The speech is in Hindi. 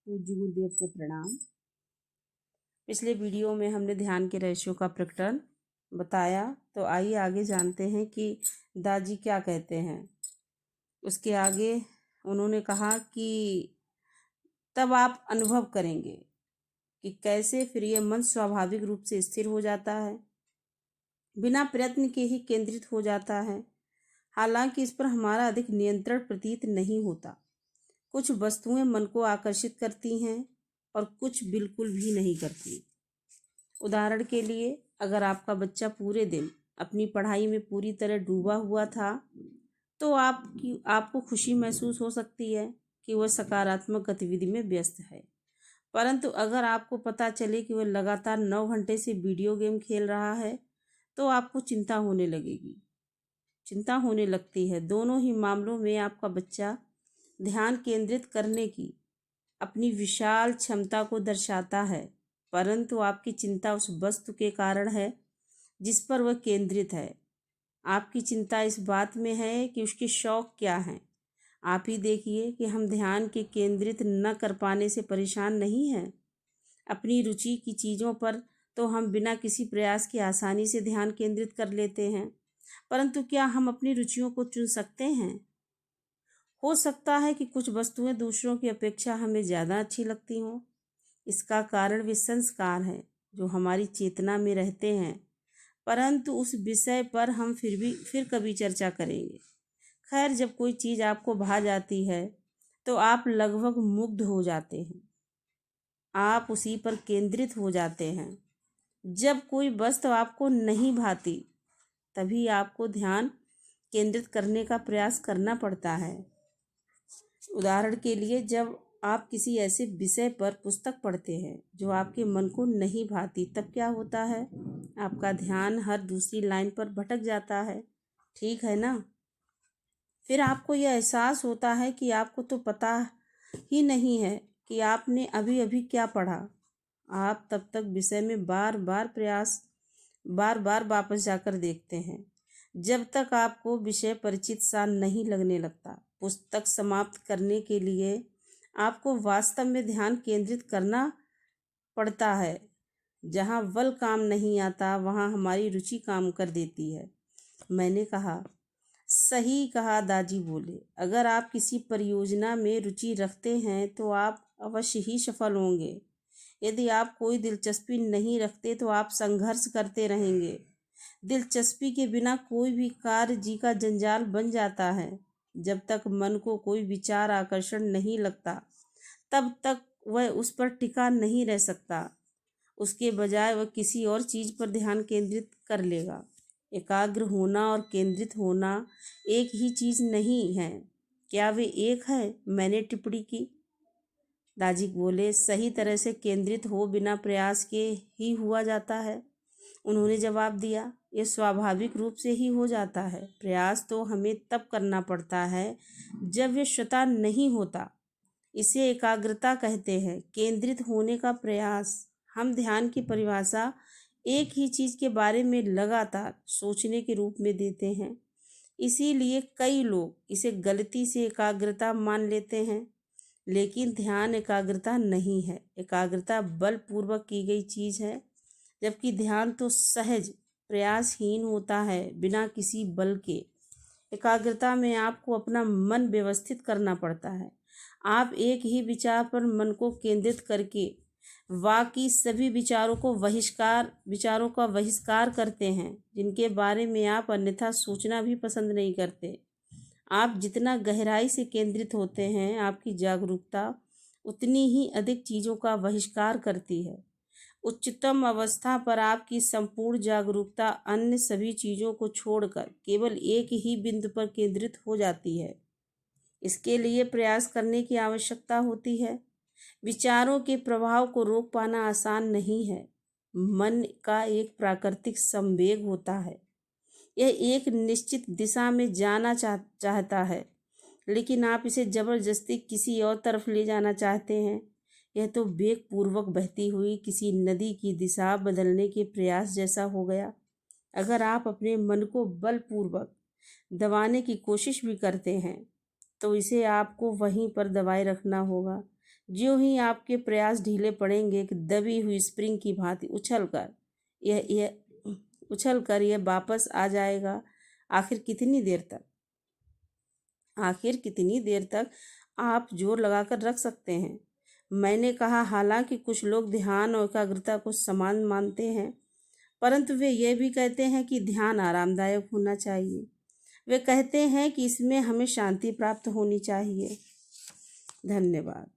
पूज्य गुरुदेव को प्रणाम। पिछले वीडियो में हमने ध्यान के रहस्यों का प्रकटन बताया, तो आइए आगे जानते हैं कि दादी क्या कहते हैं। उसके आगे उन्होंने कहा कि तब आप अनुभव करेंगे कि कैसे फिर ये मन स्वाभाविक रूप से स्थिर हो जाता है, बिना प्रयत्न के ही केंद्रित हो जाता है। हालांकि इस पर हमारा अधिक नियंत्रण प्रतीत नहीं होता। कुछ वस्तुएं मन को आकर्षित करती हैं और कुछ बिल्कुल भी नहीं करती। उदाहरण के लिए, अगर आपका बच्चा पूरे दिन अपनी पढ़ाई में पूरी तरह डूबा हुआ था, तो आपको खुशी महसूस हो सकती है कि वह सकारात्मक गतिविधि में व्यस्त है। परंतु अगर आपको पता चले कि वह लगातार 9 घंटे से वीडियो गेम खेल रहा है, तो आपको चिंता होने लगती है। दोनों ही मामलों में आपका बच्चा ध्यान केंद्रित करने की अपनी विशाल क्षमता को दर्शाता है, परंतु आपकी चिंता उस वस्तु के कारण है जिस पर वह केंद्रित है। आपकी चिंता इस बात में है कि उसके शौक क्या हैं। आप ही देखिए कि हम ध्यान के केंद्रित न कर पाने से परेशान नहीं हैं। अपनी रुचि की चीज़ों पर तो हम बिना किसी प्रयास के आसानी से ध्यान केंद्रित कर लेते हैं, परंतु क्या हम अपनी रुचियों को चुन सकते हैं? हो सकता है कि कुछ वस्तुएं दूसरों की अपेक्षा हमें ज़्यादा अच्छी लगती हों। इसका कारण वे संस्कार हैं जो हमारी चेतना में रहते हैं, परंतु उस विषय पर हम फिर कभी चर्चा करेंगे। खैर, जब कोई चीज़ आपको भा जाती है तो आप लगभग मुग्ध हो जाते हैं, आप उसी पर केंद्रित हो जाते हैं। जब कोई वस्तु आपको नहीं भाती, तभी आपको ध्यान केंद्रित करने का प्रयास करना पड़ता है। उदाहरण के लिए, जब आप किसी ऐसे विषय पर पुस्तक पढ़ते हैं जो आपके मन को नहीं भाती, तब क्या होता है? आपका ध्यान हर दूसरी लाइन पर भटक जाता है, ठीक है ना? फिर आपको यह एहसास होता है कि आपको तो पता ही नहीं है कि आपने अभी अभी क्या पढ़ा। आप तब तक विषय में बार बार वापस जाकर देखते हैं जब तक आपको विषय परिचित सा नहीं लगने लगता। पुस्तक समाप्त करने के लिए आपको वास्तव में ध्यान केंद्रित करना पड़ता है। जहाँ बल काम नहीं आता, वहाँ हमारी रुचि काम कर देती है। मैंने कहा, सही कहा, दादी बोले। अगर आप किसी परियोजना में रुचि रखते हैं तो आप अवश्य ही सफल होंगे। यदि आप कोई दिलचस्पी नहीं रखते तो आप संघर्ष करते रहेंगे। दिलचस्पी के बिना कोई भी कार्य जी का जंजाल बन जाता है। जब तक मन को कोई विचार आकर्षण नहीं लगता, तब तक वह उस पर टिका नहीं रह सकता। उसके बजाय वह किसी और चीज़ पर ध्यान केंद्रित कर लेगा। एकाग्र होना और केंद्रित होना एक ही चीज़ नहीं है। क्या वे एक है? मैंने टिप्पणी की। दादी बोले, सही तरह से केंद्रित हो बिना प्रयास के ही हुआ जाता है। उन्होंने जवाब दिया, यह स्वाभाविक रूप से ही हो जाता है। प्रयास तो हमें तब करना पड़ता है जब यह स्वतः नहीं होता। इसे एकाग्रता कहते हैं, केंद्रित होने का प्रयास। हम ध्यान की परिभाषा एक ही चीज़ के बारे में लगातार सोचने के रूप में देते हैं। इसीलिए कई लोग इसे गलती से एकाग्रता मान लेते हैं, लेकिन ध्यान एकाग्रता नहीं है। एकाग्रता बलपूर्वक की गई चीज़ है, जबकि ध्यान तो सहज प्रयासहीन होता है, बिना किसी बल के। एकाग्रता में आपको अपना मन व्यवस्थित करना पड़ता है। आप एक ही विचार पर मन को केंद्रित करके बाकी सभी विचारों का बहिष्कार करते हैं जिनके बारे में आप अन्यथा सोचना भी पसंद नहीं करते। आप जितना गहराई से केंद्रित होते हैं, आपकी जागरूकता उतनी ही अधिक चीज़ों का बहिष्कार करती है। उच्चतम अवस्था पर आपकी संपूर्ण जागरूकता अन्य सभी चीज़ों को छोड़कर केवल एक ही बिंदु पर केंद्रित हो जाती है। इसके लिए प्रयास करने की आवश्यकता होती है। विचारों के प्रभाव को रोक पाना आसान नहीं है। मन का एक प्राकृतिक संवेग होता है। यह एक निश्चित दिशा में जाना चाहता है, लेकिन आप इसे जबरदस्ती किसी और तरफ ले जाना चाहते हैं। यह तो वेग पूर्वक बहती हुई किसी नदी की दिशा बदलने के प्रयास जैसा हो गया। अगर आप अपने मन को बलपूर्वक दबाने की कोशिश भी करते हैं, तो इसे आपको वहीं पर दबाए रखना होगा ज्यों ही आपके प्रयास ढीले पड़ेंगे कि दबी हुई स्प्रिंग की भांति उछल कर यह वापस आ जाएगा। आखिर कितनी देर तक आप जोर लगाकर रख सकते हैं? मैंने कहा, हालांकि कुछ लोग ध्यान और एकाग्रता को समान मानते हैं, परंतु वे ये भी कहते हैं कि ध्यान आरामदायक होना चाहिए। वे कहते हैं कि इसमें हमें शांति प्राप्त होनी चाहिए। धन्यवाद।